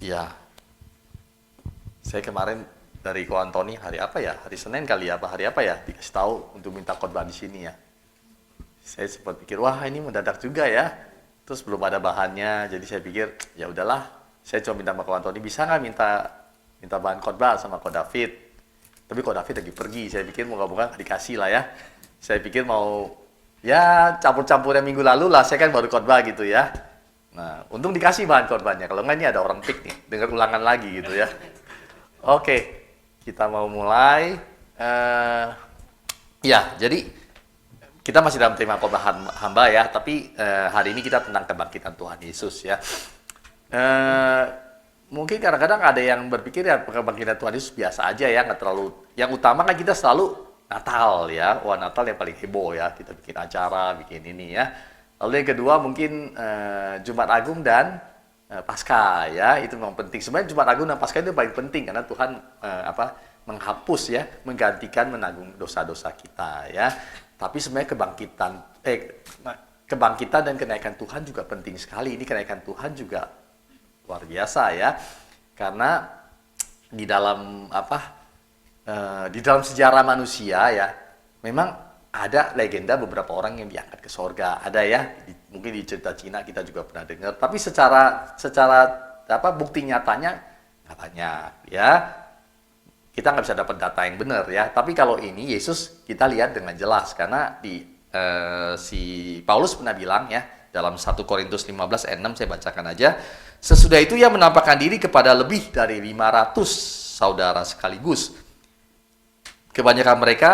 Ya, saya kemarin dari Ko Antoni hari apa ya? Hari Senin kali ya, apa hari apa ya? Dikasih tahu untuk minta khotbah di sini ya. Saya sempat pikir, wah ini mendadak juga ya. Terus belum ada bahannya, jadi saya pikir ya udahlah. Saya cuma minta sama Ko Antoni, bisa nggak minta minta bahan khotbah sama Ko David? Tapi Ko David lagi pergi, saya pikir moga-moga nggak dikasih lah ya. Saya pikir mau ya campur-campur yang minggu lalu lah, saya kan baru khotbah gitu ya. Nah, untung dikasih bahan khotbahnya. Kalau nggak ini ada orang pik nih, dengar ulangan lagi gitu ya. Oke, kita mau mulai. Ya, jadi kita masih dalam tema khotbah hamba ya, tapi hari ini kita tentang kebangkitan Tuhan Yesus ya. Mungkin kadang-kadang ada yang berpikir ya kebangkitan Tuhan Yesus biasa aja ya, nggak terlalu. Yang utama kan kita selalu Natal ya, wah Natal yang paling heboh ya, kita bikin acara, bikin ini ya. Lalu yang kedua mungkin Jumat Agung dan Paskah ya, itu memang penting. Sebenarnya Jumat Agung dan Paskah itu paling penting karena Tuhan menghapus ya, menggantikan menanggung dosa-dosa kita ya. Tapi sebenarnya kebangkitan dan kenaikan Tuhan juga penting sekali. Ini kenaikan Tuhan juga luar biasa ya. Karena di dalam di dalam sejarah manusia ya, memang ada legenda beberapa orang yang diangkat ke sorga. Ada ya, mungkin di cerita Cina kita juga pernah dengar. Tapi secara bukti nyatanya nggak banyak ya. Kita nggak bisa dapat data yang benar ya. Tapi kalau ini Yesus kita lihat dengan jelas karena si Paulus pernah bilang ya dalam 1 Korintus 15 ayat 6 saya bacakan aja. Sesudah itu ia menampakkan diri kepada lebih dari 500 saudara sekaligus. Kebanyakan mereka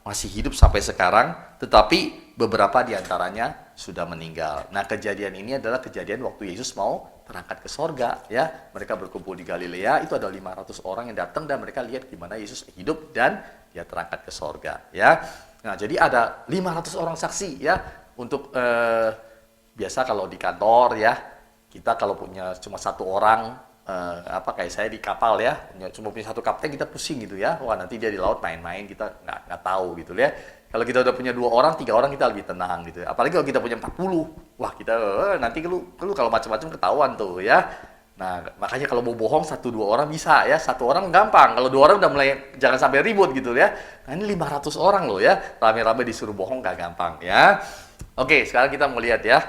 masih hidup sampai sekarang, tetapi beberapa diantaranya sudah meninggal. Nah, kejadian ini adalah kejadian waktu Yesus mau terangkat ke sorga. Ya, mereka berkumpul di Galilea, itu ada 500 orang yang datang dan mereka lihat gimana Yesus hidup dan dia terangkat ke sorga. Ya, nah jadi ada 500 orang saksi ya untuk biasa kalau di kantor ya kita kalau punya cuma satu orang. Kayak saya di kapal ya, cuma punya satu kapten kita pusing gitu ya, wah nanti dia di laut main-main kita nggak tahu gitu ya. Kalau kita udah punya 2 orang, 3 orang kita lebih tenang gitu ya. Apalagi kalau kita punya 40, wah kita nanti lu kalau macam-macam ketahuan tuh ya. Nah makanya kalau mau bohong 1-2 orang bisa ya, 1 orang gampang, kalau 2 orang udah mulai jangan sampai ribut gitu ya. Nah ini 500 orang loh ya, rame-rame disuruh bohong nggak gampang ya. Oke, sekarang kita mau lihat ya,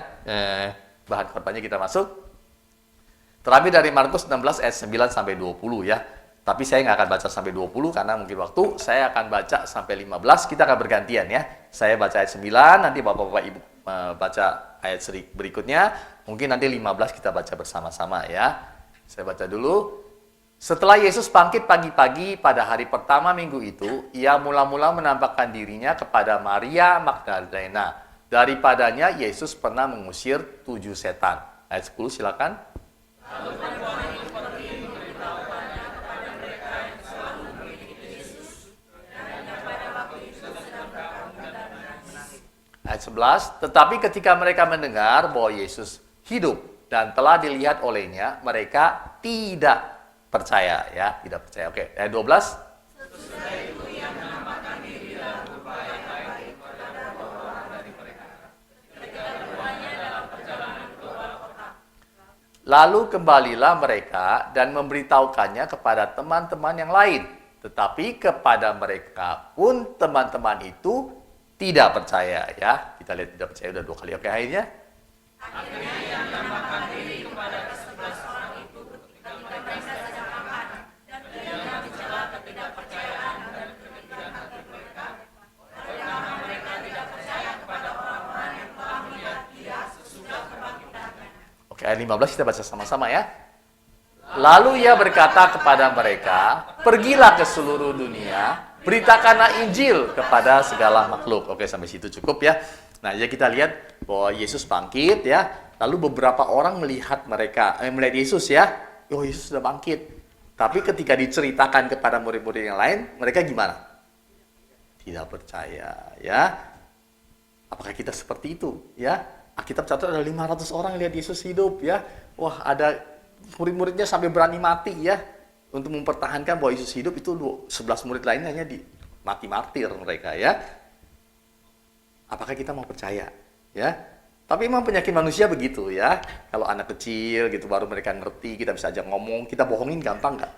bahan khotbahnya kita masuk. Terambil dari Markus 16 ayat 9 sampai 20 ya. Tapi saya nggak akan baca sampai 20 karena mungkin waktu saya akan baca sampai 15, kita akan bergantian ya. Saya baca ayat 9, nanti Bapak-bapak Ibu baca ayat berikutnya. Mungkin nanti 15 kita baca bersama-sama ya. Saya baca dulu. Setelah Yesus bangkit pagi-pagi pada hari pertama minggu itu, ia mula-mula menampakkan dirinya kepada Maria Magdalena. Daripadanya Yesus pernah mengusir 7 setan. Ayat 10 silakan. Lalu perempuan itu pergi memberitahukannya kepada mereka yang selalu mengikuti Yesus, dan yang pada waktu itu sedang berkabung dan menangis. Ayat 11, tetapi ketika mereka mendengar bahwa Yesus hidup dan telah dilihat olehnya, mereka tidak percaya ya, tidak percaya. Oke, ayat 12. Sesudah itu ia menampakkan diri dalam rupa yang lain kepada beberapa orang dari mereka. Ketika keduanya dalam perjalanan keluar kota. Lalu kembalilah mereka dan memberitahukannya kepada teman-teman yang lain. Tetapi kepada mereka pun teman-teman itu tidak percaya ya. Kita lihat tidak percaya udah 2 kali. Oke, akhirnya? Akhirnya ia menampakkan diri kepada ke-11 orang itu ketika mereka sedang makan. Dan ia mencela ketidakpercayaan dan kematian hati mereka. Karena mereka tidak percaya kepada orang-orang yang telah melihat dia sesudah kebangkitannya. Oke, ayat 15 kita baca sama-sama ya. Lalu ia berkata kepada mereka, pergilah ke seluruh dunia, beritakanlah Injil kepada segala makhluk. Oke, sampai situ cukup ya. Nah, ya kita lihat bahwa Yesus bangkit ya. Lalu beberapa orang melihat melihat Yesus ya. Oh, Yesus sudah bangkit. Tapi ketika diceritakan kepada murid-murid yang lain, mereka gimana? Tidak percaya ya. Apakah kita seperti itu ya? Alkitab catat ada 500 orang lihat Yesus hidup ya. Wah, ada murid-muridnya sampai berani mati ya untuk mempertahankan bahwa Yesus hidup. Itu 11 murid lainnya hanya mati martir mereka ya. Apakah kita mau percaya ya? Tapi emang penyakit manusia begitu ya. Kalau anak kecil gitu baru mereka ngerti, kita bisa ajak ngomong, kita bohongin gampang nggak?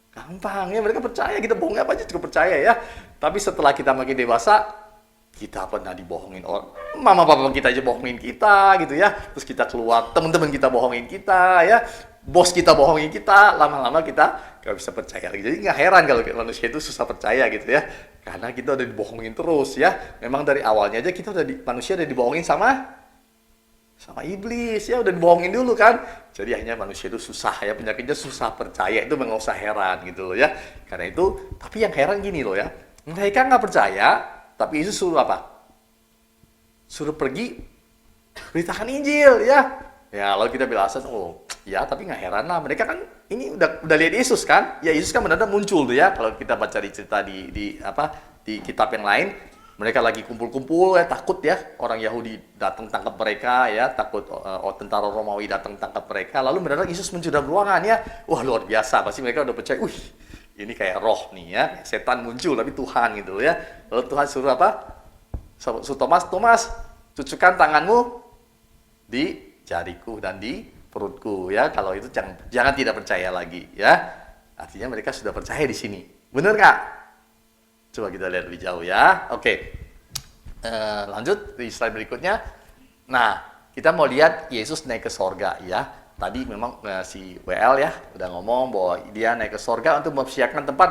Gampang ya, mereka percaya, kita bohongin apa aja juga percaya ya. Tapi setelah kita makin dewasa, kita pernah dibohongin orang. Mama papa kita aja bohongin kita gitu ya. Terus kita keluar, teman-teman kita bohongin kita ya. Bos kita bohongin kita, lama-lama kita nggak bisa percaya lagi. Jadi nggak heran kalau manusia itu susah percaya gitu ya. Karena kita udah dibohongin terus ya. Memang dari awalnya aja kita manusia udah dibohongin sama iblis ya, udah dibohongin dulu kan. Jadi akhirnya manusia itu susah ya, penyakitnya susah percaya, itu nggak usah heran gitu loh ya. Karena itu, tapi yang heran gini loh ya, mereka nggak percaya, tapi Yesus suruh apa? Suruh pergi beritakan Injil ya. Ya lalu kita bilang, oh ya tapi nggak heran lah, mereka kan ini udah lihat Yesus kan? Ya Yesus kan benar-benar muncul tuh ya. Kalau kita baca di cerita di kitab yang lain, mereka lagi kumpul-kumpul ya, takut ya orang Yahudi datang tangkap mereka ya, takut tentara Romawi datang tangkap mereka. Lalu mendadak Yesus muncul dalam ruangan ya. Wah luar biasa, pasti mereka udah percaya. Ini kayak roh nih ya, setan muncul tapi Tuhan gitu ya. Lalu Tuhan suruh apa? Suruh Thomas, cucukkan tanganmu di jariku dan di perutku ya. Kalau itu jangan tidak percaya lagi ya. Artinya mereka sudah percaya di sini. Benar nggak? Coba kita lihat lebih jauh ya. Oke. Lanjut di slide berikutnya. Nah, kita mau lihat Yesus naik ke sorga ya. Tadi memang si WL ya udah ngomong bahwa dia naik ke sorga untuk mempersiapkan tempat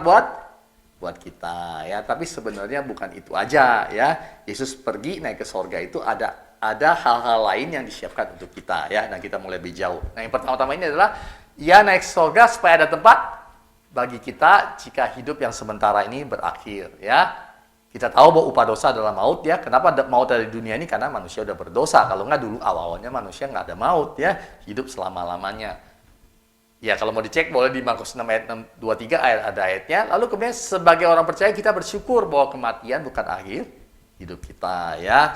buat kita ya. Tapi sebenarnya bukan itu aja ya. Yesus pergi naik ke sorga itu ada hal-hal lain yang disiapkan untuk kita ya. Nah, kita mulai lebih jauh. Nah, yang pertama-tama ini adalah ia naik ke sorga supaya ada tempat bagi kita jika hidup yang sementara ini berakhir ya. Kita tahu bahwa upah dosa adalah maut ya. Kenapa maut dari dunia ini? Karena manusia udah berdosa. Kalau nggak dulu awalnya manusia nggak ada maut ya. Hidup selama-lamanya. Ya kalau mau dicek boleh di Markus 6 ayat 23 ada ayatnya. Lalu kemudian sebagai orang percaya kita bersyukur bahwa kematian bukan akhir hidup kita ya.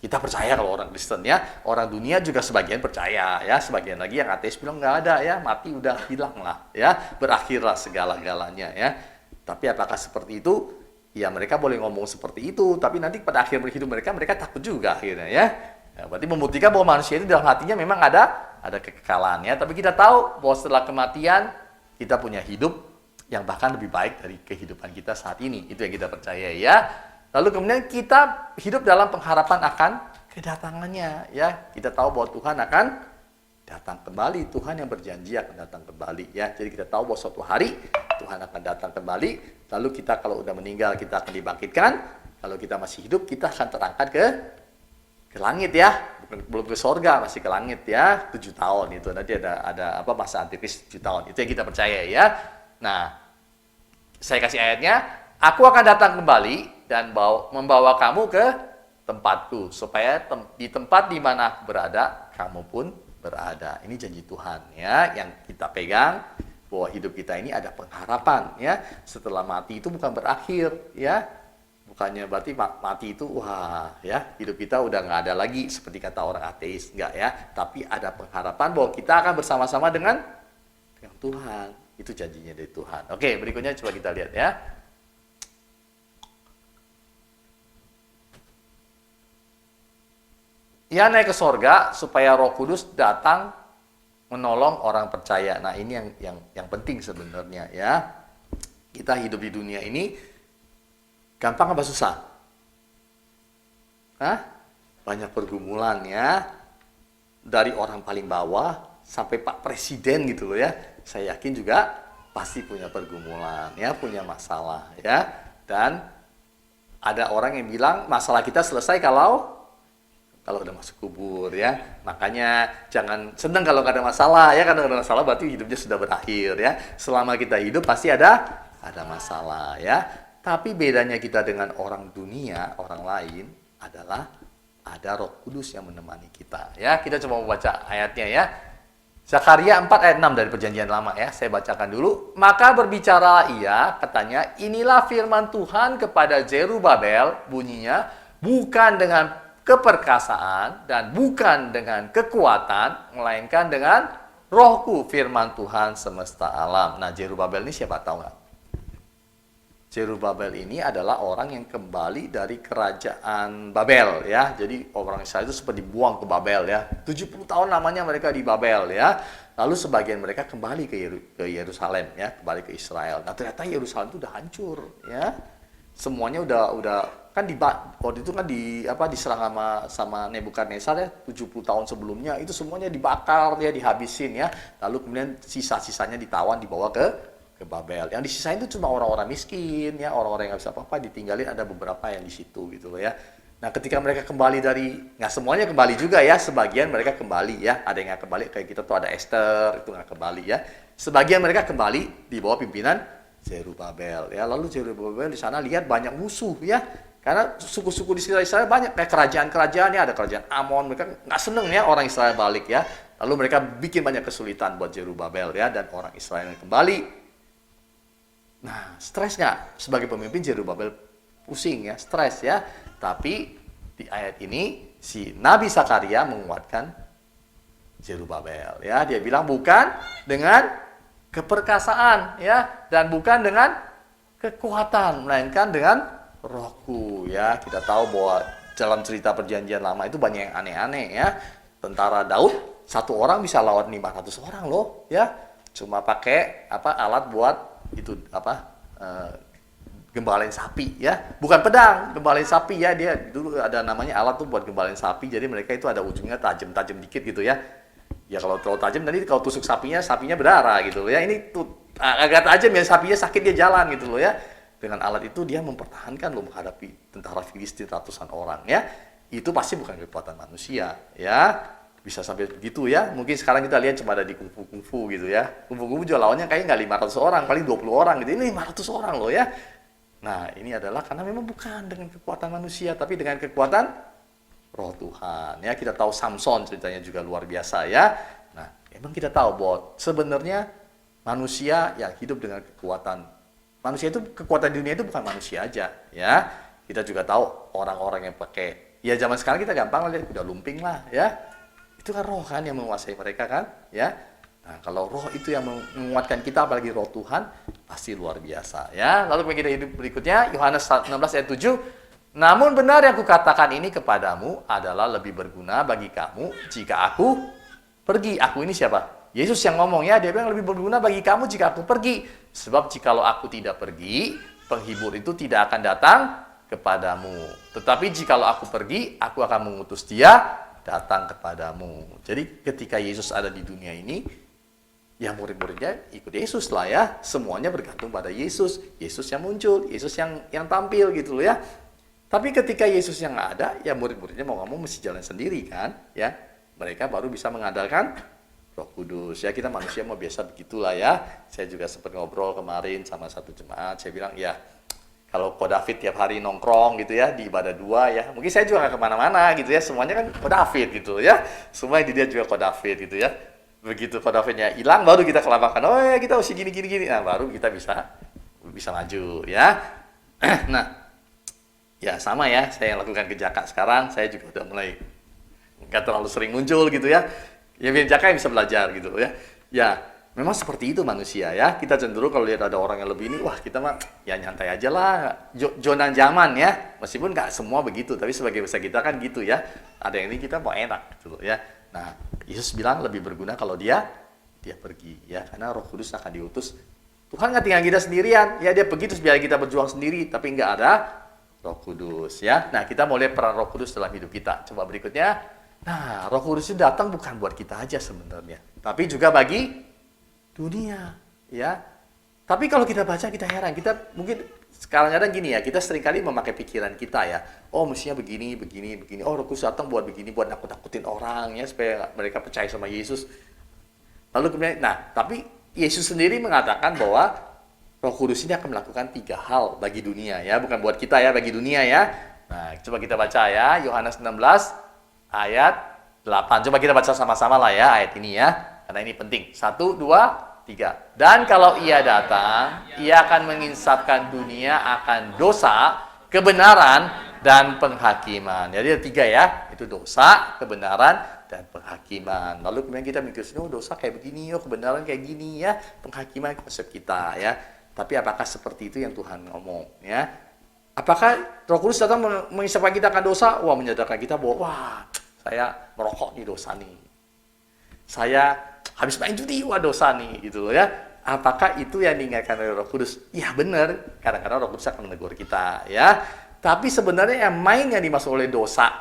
Kita percaya kalau orang Kristen ya, orang dunia juga sebagian percaya ya, sebagian lagi yang ateis bilang nggak ada ya, mati udah hilang lah ya, berakhirlah segala-galanya ya. Tapi apakah seperti itu? Ya mereka boleh ngomong seperti itu, tapi nanti pada akhir hidup mereka takut juga akhirnya ya. Ya berarti membuktikan bahwa manusia itu dalam hatinya memang ada kekekalan ya. Tapi kita tahu bahwa setelah kematian kita punya hidup yang bahkan lebih baik dari kehidupan kita saat ini. Itu yang kita percaya ya. Lalu kemudian kita hidup dalam pengharapan akan kedatangannya ya. Kita tahu bahwa Tuhan akan datang kembali. Tuhan yang berjanji akan datang kembali ya. Jadi kita tahu bahwa suatu hari Tuhan akan datang kembali. Lalu kita kalau udah meninggal kita akan dibangkitkan. Kalau kita masih hidup kita akan terangkat ke langit ya. Belum ke sorga, masih ke langit ya. 7 tahun itu. Nanti ada masa antikris 7 tahun. Itu yang kita percaya ya. Nah, saya kasih ayatnya. Aku akan datang kembali dan membawa kamu ke tempatku, supaya di tempat di mana aku berada, kamu pun berada. Ini janji Tuhan ya, yang kita pegang, bahwa hidup kita ini ada pengharapan ya. Setelah mati itu bukan berakhir ya, bukannya berarti mati itu wah ya, hidup kita udah nggak ada lagi seperti kata orang ateis, nggak ya. Tapi ada pengharapan bahwa kita akan bersama-sama dengan Tuhan. Itu janjinya dari Tuhan. Oke, berikutnya coba kita lihat ya. Ia naik ke sorga supaya Roh Kudus datang menolong orang percaya. Nah ini yang penting sebenarnya ya. Kita hidup di dunia ini gampang apa susah? Banyak pergumulan ya. Dari orang paling bawah sampai Pak Presiden gitu loh ya. Saya yakin juga pasti punya pergumulan ya, punya masalah ya. Dan ada orang yang bilang masalah kita selesai kalau udah masuk kubur ya. Makanya jangan senang kalau nggak ada masalah ya, karena ada masalah berarti hidupnya sudah berakhir ya. Selama kita hidup pasti ada masalah ya. Tapi bedanya kita dengan orang dunia, orang lain adalah ada Roh Kudus yang menemani kita ya. Kita coba membaca ayatnya ya. Zakaria 4 ayat 6 dari Perjanjian Lama ya. Saya bacakan dulu. Maka berbicara ia, katanya, inilah firman Tuhan kepada Zerubabel, bunyinya, bukan dengan keperkasaan dan bukan dengan kekuatan, melainkan dengan Rohku, firman Tuhan semesta alam. Nah, Zerubabel ini siapa tahu nggak? Zerubabel ini adalah orang yang kembali dari kerajaan Babel ya. Jadi orang Israel itu sempat dibuang ke Babel ya. 70 tahun lamanya mereka di Babel ya. Lalu sebagian mereka kembali ke Yerusalem ya, kembali ke Israel. Nah, ternyata Yerusalem itu udah hancur ya. Semuanya udah kan waktu itu kan diserang sama Nebukadnezar ya, 70 tahun sebelumnya itu semuanya dibakar ya, dihabisin ya. Lalu kemudian sisa-sisanya ditawan dibawa ke Babel. Yang disisain itu cuma orang-orang miskin ya, orang-orang yang nggak bisa apa-apa, ditinggalin ada beberapa yang di situ gitu loh ya. Nah, ketika mereka kembali nggak semuanya kembali juga ya, sebagian mereka kembali ya, ada yang nggak kembali, kayak kita tuh ada Esther, itu nggak kembali ya. Sebagian mereka kembali di bawah pimpinan Zerubabel ya. Lalu Zerubabel di sana lihat banyak musuh ya, karena suku-suku di sekitar Israel banyak, kayak kerajaan-kerajaan ya, ada kerajaan Amon, mereka nggak seneng ya orang Israel balik ya. Lalu mereka bikin banyak kesulitan buat Zerubabel ya, dan orang Israel yang kembali. Nah, stres nggak? Sebagai pemimpin Zerubabel pusing ya, stres ya. Tapi di ayat ini si Nabi Zakaria menguatkan Zerubabel ya. Dia bilang bukan dengan keperkasaan ya, dan bukan dengan kekuatan, melainkan dengan rohku ya. Kita tahu bahwa dalam cerita perjanjian lama itu banyak yang aneh-aneh ya. Tentara Daud satu orang bisa lawan 500 orang loh ya. Cuma pakai alat buat itu gembalain sapi ya, bukan pedang, gembalain sapi ya. Dia dulu ada namanya alat tuh buat gembalain sapi, jadi mereka itu ada ujungnya tajam-tajam dikit gitu ya. Ya kalau terlalu tajam nanti kalau tusuk sapinya berdarah gitu loh ya. Ini tuh agak tajam ya, sapinya sakit dia jalan gitu loh ya. Dengan alat itu dia mempertahankan loh menghadapi tentara Filistin ratusan orang ya. Itu pasti bukan kekuatan manusia ya. Bisa sampai begitu ya. Mungkin sekarang kita lihat cuma ada di kungfu gitu ya. Kungfu juga lawannya kayaknya nggak 500 orang, paling 20 orang gitu. Ini 500 orang loh ya. Nah, ini adalah karena memang bukan dengan kekuatan manusia, tapi dengan kekuatan roh Tuhan. Ya, kita tahu Samson ceritanya juga luar biasa ya. Nah, emang kita tahu bahwa sebenarnya manusia yang hidup dengan kekuatan. Manusia itu, kekuatan di dunia itu bukan manusia aja ya. Kita juga tahu orang-orang yang pakai, ya zaman sekarang kita gampang lihat udah lumping lah ya. Itu kan roh kan yang menguasai mereka kan, ya. Nah, kalau roh itu yang menguatkan kita, apalagi roh Tuhan, pasti luar biasa, ya. Lalu kita hidup berikutnya, Yohanes 16 ayat 7. Namun benar yang kukatakan ini kepadamu adalah lebih berguna bagi kamu jika aku pergi. Aku ini siapa? Yesus yang ngomong ya, dia bilang lebih berguna bagi kamu jika aku pergi. Sebab jikalau aku tidak pergi, penghibur itu tidak akan datang kepadamu. Tetapi jikalau aku pergi, aku akan mengutus dia datang kepadamu. Jadi ketika Yesus ada di dunia ini, ya murid-muridnya ikut Yesus lah ya. Semuanya bergantung pada Yesus. Yesus yang muncul, Yesus yang tampil gitu loh ya. Tapi ketika Yesus yang nggak ada, ya murid-muridnya mau ngomong mesti jalan sendiri kan, ya. Mereka baru bisa mengandalkan Roh Kudus. Ya, kita manusia mau biasa begitulah ya. Saya juga sempat ngobrol kemarin sama satu jemaat, saya bilang ya, kalau Ko David tiap hari nongkrong gitu ya, di ibadah dua ya, mungkin saya juga nggak kemana-mana gitu ya, semuanya kan Ko David gitu ya, semua yang dilihat juga Ko David gitu ya. Begitu Ko Davidnya hilang, baru kita kelabakan, oh ya kita mesti gini, nah baru kita bisa maju ya. Nah, ya sama ya, saya yang lakukan ke Jaka sekarang, saya juga udah mulai nggak terlalu sering muncul gitu ya, ya biar Jaka yang bisa belajar gitu ya. Ya, memang seperti itu manusia ya. Kita cenderung kalau lihat ada orang yang lebih ini, wah kita mah ya nyantai aja lah, zona zaman ya. Meskipun nggak semua begitu, tapi sebagai bahasa kita kan gitu ya. Ada yang ini kita mau enak gitu loh ya. Nah, Yesus bilang lebih berguna kalau dia pergi ya, karena Roh Kudus akan diutus. Tuhan nggak tinggal kita sendirian ya, dia pergi terus biar kita berjuang sendiri, tapi nggak ada Roh Kudus ya. Nah, kita mau lihat peran Roh Kudus dalam hidup kita. Coba berikutnya. Nah, Roh Kudus itu datang bukan buat kita aja sebenarnya, tapi juga bagi dunia, ya. Tapi kalau kita baca kita heran, kita mungkin kadang-kadang gini ya, kita seringkali memakai pikiran kita ya. Oh, mestinya begini. Oh, Roh Kudus datang buat begini, buat nakut-nakutin orang ya, supaya mereka percaya sama Yesus. Lalu kemudian, nah, tapi Yesus sendiri mengatakan bahwa Roh Kudus ini akan melakukan 3 hal bagi dunia ya, bukan buat kita ya, bagi dunia ya. Nah, coba kita baca ya, Yohanes 16 ayat 8. Coba kita baca sama-sama lah ya ayat ini ya, karena ini penting. 1, 2, 3. Dan kalau ia datang, ia akan menginsafkan dunia akan dosa, kebenaran, dan penghakiman. Jadi ada 3 ya, itu dosa, kebenaran, dan penghakiman. Lalu kemudian kita mikir, oh dosa kayak begini, oh kebenaran kayak gini ya, penghakiman konsep kita ya. Tapi apakah seperti itu yang Tuhan ngomong, ya? Apakah Roh Kudus datang mengisapkan kita akan dosa? Wah, menyadarkan kita bahwa, wah, saya merokok nih, dosa nih. Saya habis main judi, wah dosa nih, gitu loh ya. Apakah itu yang diingatkan oleh Roh Kudus? Ya benar, kadang-kadang Roh Kudus akan menegur kita, ya. Tapi sebenarnya yang yang dimaksud oleh dosa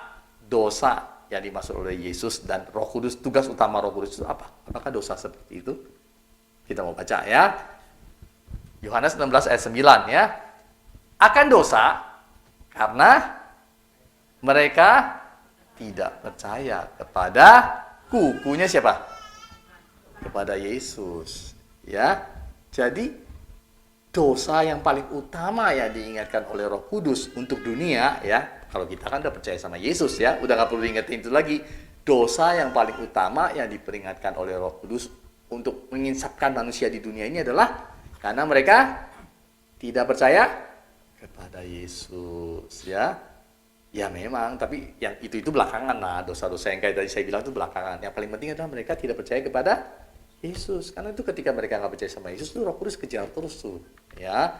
yang dimaksud oleh Yesus dan Roh Kudus, tugas utama Roh Kudus itu apa? Apakah dosa seperti itu? Kita mau baca ya. Yohanes 16 ayat 9 ya. Akan dosa karena mereka tidak percaya kepada kukunya siapa? Kepada Yesus. Ya, jadi dosa yang paling utama yang diingatkan oleh Roh Kudus untuk dunia, ya, kalau kita kan udah percaya sama Yesus, ya, udah nggak perlu diingetin itu lagi. Dosa yang paling utama yang diperingatkan oleh Roh Kudus untuk menginsapkan manusia di dunia ini adalah karena mereka tidak percaya kepada Yesus, ya. Ya memang, tapi yang itu belakangan lah, dosa-dosa yang kayak tadi saya bilang itu belakangan. Yang paling penting adalah mereka tidak percaya kepada Yesus, karena itu ketika mereka nggak percaya sama Yesus, itu Roh Kudus kejar terus tuh, ya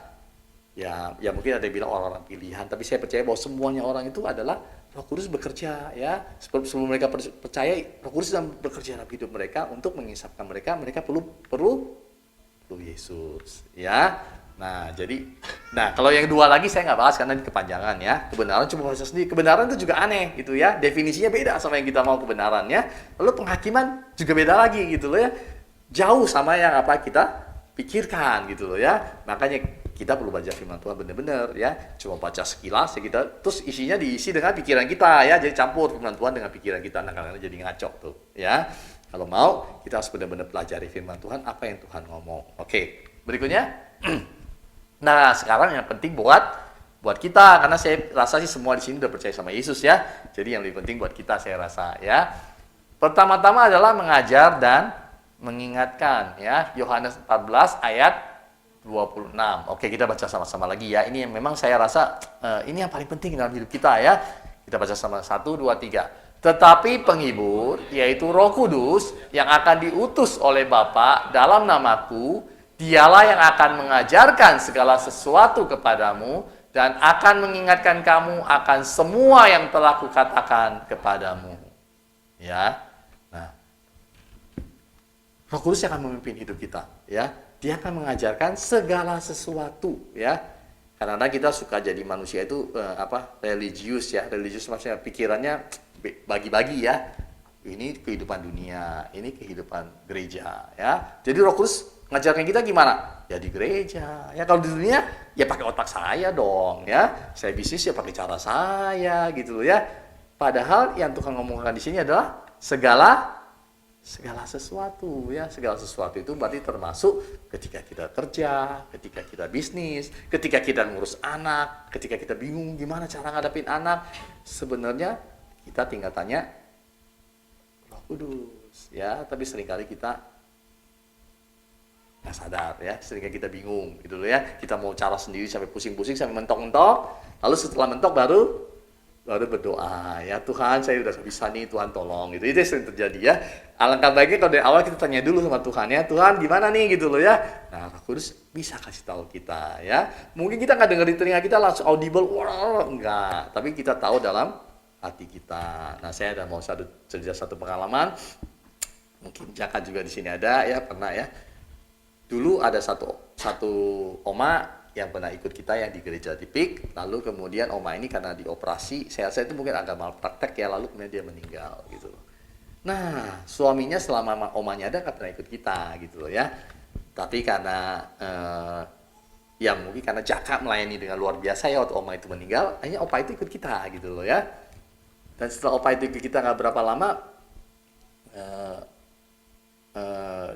mungkin ada yang bilang orang-orang pilihan, tapi saya percaya bahwa semuanya orang itu adalah Roh Kudus bekerja, ya sebelum mereka percaya, Roh Kudus sedang bekerja dalam hidup mereka untuk mengisapkan mereka perlu Yesus, ya. Nah kalau yang dua lagi saya nggak bahas karena ini kepanjangan, ya. Kebenaran cuma bahasa sendiri, kebenaran itu juga aneh gitu ya, definisinya beda sama yang kita mau kebenarannya, lalu penghakiman juga beda lagi gitu loh ya. Jauh sama yang apa kita pikirkan gitu loh ya. Makanya kita perlu baca firman Tuhan benar-benar ya. Cuma baca sekilas ya kita, terus isinya diisi dengan pikiran kita ya. Jadi campur firman Tuhan dengan pikiran kita, nah kadang-kadang jadi ngaco tuh ya. Kalau mau kita harus benar-benar pelajari firman Tuhan, apa yang Tuhan ngomong. Oke, berikutnya. Nah, sekarang yang penting buat kita, karena saya rasa sih semua di sini udah percaya sama Yesus ya. Jadi yang lebih penting buat kita saya rasa ya. Pertama-tama adalah mengajar dan mengingatkan ya. Yohanes 14 ayat 26. Oke, kita baca sama-sama lagi ya. Ini yang memang saya rasa ini yang paling penting dalam hidup kita ya. Kita baca sama 1, 2, 3. Tetapi penghibur, yaitu Roh Kudus yang akan diutus oleh Bapa dalam namaku, dialah yang akan mengajarkan segala sesuatu kepadamu dan akan mengingatkan kamu akan semua yang telah kukatakan kepadamu. Ya. Roh Kudus akan memimpin hidup kita, ya. Dia akan mengajarkan segala sesuatu, ya. Karena kita suka jadi manusia itu religius ya. Religius maksudnya pikirannya bagi-bagi ya. Ini kehidupan dunia, ini kehidupan gereja, ya. Jadi Roh Kudus ngajarkan kita gimana? Ya di gereja. Ya kalau di dunia ya pakai otak saya dong, ya. Saya bisnis ya pakai cara saya gitu loh ya. Padahal yang Tuhan ngomongkan di sini adalah segala sesuatu ya. Segala sesuatu itu berarti termasuk ketika kita kerja, ketika kita bisnis, ketika kita ngurus anak, ketika kita bingung gimana cara ngadepin anak, sebenarnya kita tinggal tanya Roh Kudus ya. Tapi seringkali kita nggak sadar ya, seringkali kita bingung gitu loh ya. Kita mau cara sendiri sampai pusing-pusing, sampai mentok-mentok, lalu setelah mentok baru berdoa ya, Tuhan saya udah bisa nih, Tuhan tolong gitu. Itu sering terjadi ya. Alangkah baiknya kalau dari awal kita tanya dulu sama Tuhan ya, Tuhan gimana nih gitu loh ya. Nah Roh Kudus bisa kasih tahu kita ya. Mungkin kita nggak dengar di telinga kita langsung audible, enggak, tapi kita tahu dalam hati kita. Nah saya ada mau cerita satu pengalaman, mungkin Jaka juga di sini ada ya, pernah ya. Dulu ada satu oma yang pernah ikut kita yang di gereja di PIK, lalu kemudian oma ini karena dioperasi, saya rasa itu mungkin agak malpraktek ya, lalu kemudian dia meninggal gitu. Nah, suaminya selama omanya ada nggak pernah ikut kita gitu loh ya. Tapi karena ya mungkin karena Jaka melayani dengan luar biasa ya waktu oma itu meninggal, akhirnya opa itu ikut kita gitu loh ya. Dan setelah opa itu ikut kita nggak berapa lama,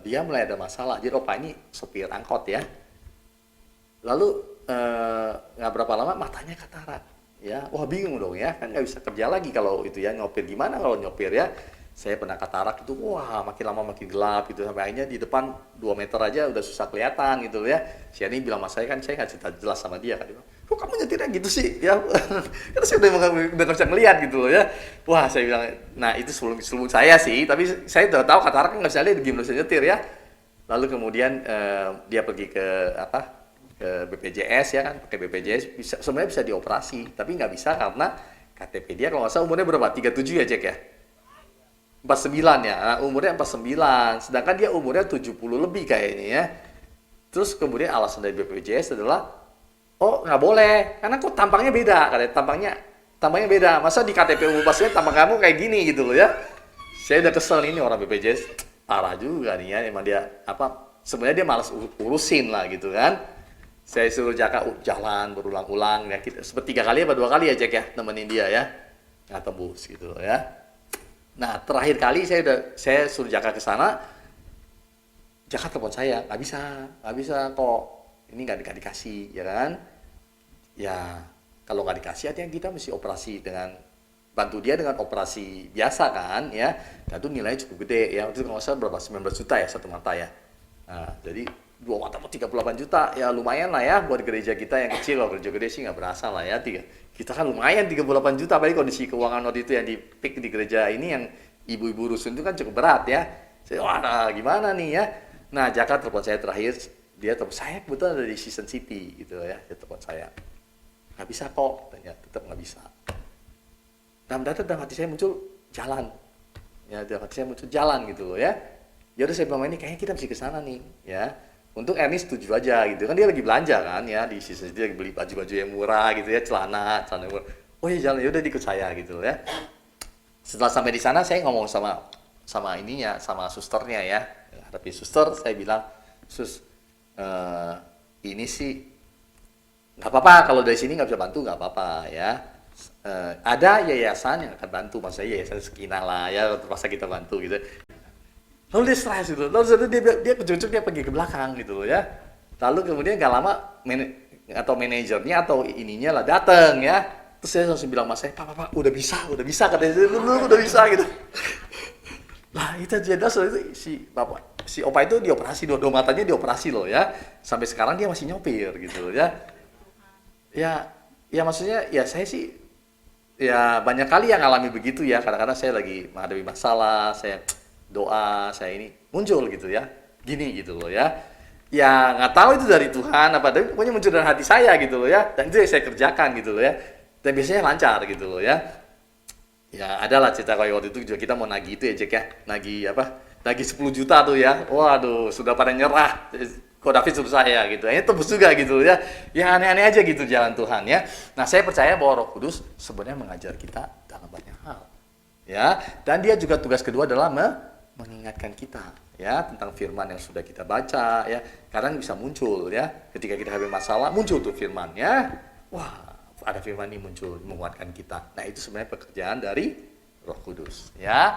dia mulai ada masalah. Jadi opa ini sopir angkot ya. Lalu nggak berapa lama matanya katarak ya. Wah bingung dong ya, kan nggak bisa kerja lagi kalau itu ya, nyopir gimana kalau nyopir ya. Saya pernah katarak itu, wah makin lama makin gelap gitu, sampai akhirnya di depan 2 meter aja udah susah kelihatan gitu ya. Si Ani bilang sama saya, kan saya nggak cerita jelas sama dia kan, dia bilang, kok kamu nyetirnya gitu sih ya. Karena saya udah nggak bisa ngelihat gitu loh ya. Wah saya bilang, nah itu sebelum saya sih, tapi saya udah tahu katarak kan nggak bisa lihat, gimana bisa nyetir ya. Lalu kemudian dia pergi ke ke BPJS ya kan, pakai BPJS bisa, sebenarnya bisa dioperasi, tapi nggak bisa karena KTP dia kalau nggak salah umurnya berapa? 37 ya Jack ya? 49 ya, nah, umurnya 49, sedangkan dia umurnya 70 lebih kayaknya ya. Terus kemudian alasan dari BPJS adalah, oh nggak boleh, karena kok tampangnya beda, katanya tampangnya beda, masa di KTP umum pasien tampang kamu kayak gini gitu loh ya. Saya udah kesel ini orang BPJS, parah juga nih ya, emang dia apa, sebenarnya dia malas urusin lah gitu kan. Saya suruh Jaka jalan berulang-ulang ya, kita seperti 3 kali apa 2 kali ya Jack ya nemenin dia ya, nggak tembus gitu loh ya. Nah terakhir kali saya suruh Jaka ke sana, Jaka telepon saya, nggak bisa kok, ini nggak dikasih ya kan. Ya kalau nggak dikasih artinya kita mesti operasi dengan bantu dia dengan operasi biasa kan ya, dan itu nilainya cukup gede ya, itu kalau nggak salah berapa, 19 juta ya satu mata ya. Nah, jadi 2 mata mau 38 juta ya, lumayan lah ya buat gereja kita yang kecil. Kalau gereja gede sih nggak berasa lah ya, kita kan lumayan 38 juta, apalagi kondisi keuangan waktu itu yang di pick di gereja ini yang ibu-ibu rusun itu kan cukup berat ya. Saya wah gimana nih ya. Nah Jaka telepon saya terakhir, dia telepon saya kebetulan ada di Season City gitu ya, dia telepon saya, nggak bisa kok, ternyata tetap nggak bisa. Nah mendadak dalam hati saya muncul jalan, ya dalam hati saya muncul jalan gitu loh ya. Ya udah saya bilang ini kayaknya kita mesti ke sana nih ya. Untuk Ernest setuju aja gitu kan, dia lagi belanja kan ya di Season City, lagi beli baju-baju yang murah gitu ya, celana murah. Oh ya jalan, ya udah ikut saya gitu loh ya. Setelah sampai di sana saya ngomong sama ininya, sama susternya ya. Hadapi suster, saya bilang, sus, ini sih nggak apa-apa kalau dari sini nggak bisa bantu, nggak apa-apa ya. Ada yayasan yang akan bantu, maksudnya yayasan Sekinah lah ya, terpaksa kita bantu gitu. Lalu dia stres gitu, lalu dia kejujuk, dia pergi ke belakang gitu loh ya. Lalu kemudian gak lama manajernya atau ininya lah dateng ya. Terus saya langsung bilang mas saya, pak udah bisa katanya, udah bisa gitu. Lah itu jelas itu si opa itu dioperasi, dua matanya dioperasi loh ya. Sampai sekarang dia masih nyopir gitu loh ya. Ya maksudnya ya saya sih ya banyak kali yang alami begitu ya. Kadang-kadang saya lagi menghadapi masalah, saya doa, saya ini muncul gitu ya. Gini gitu loh ya. Ya nggak tahu itu dari Tuhan apa, tapi pokoknya muncul dari hati saya gitu loh ya. Dan itu yang saya kerjakan gitu loh ya. Dan biasanya lancar gitu loh ya. Ya adalah cerita kayak waktu itu juga kita mau nagih itu ya Jack ya. Nagih 10 juta tuh ya. Waduh, sudah pada nyerah. Kok David suruh saya gitu. Ini tebus juga gitu ya. Ya aneh-aneh aja gitu jalan Tuhan ya. Nah, saya percaya bahwa Roh Kudus sebenarnya mengajar kita dalam banyak hal. Ya, dan dia juga tugas kedua adalah mengingatkan kita ya tentang firman yang sudah kita baca ya. Kadang bisa muncul ya. Ketika kita ada masalah muncul tuh firman ya. Wah, ada firman ini muncul menguatkan kita. Nah, itu sebenarnya pekerjaan dari Roh Kudus ya.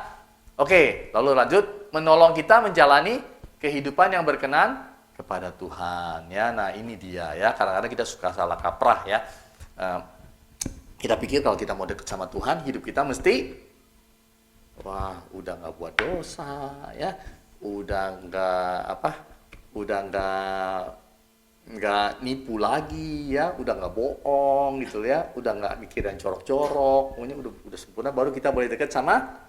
Oke, lalu lanjut menolong kita menjalani kehidupan yang berkenan kepada Tuhan ya. Nah ini dia ya, kadang-kadang kita suka salah kaprah ya. Kita pikir kalau kita mau deket sama Tuhan, hidup kita mesti wah udah nggak buat dosa ya, udah nggak nipu lagi ya, udah nggak bohong gitu ya, udah nggak mikirin jorok-jorok, pokoknya udah sempurna baru kita boleh deket sama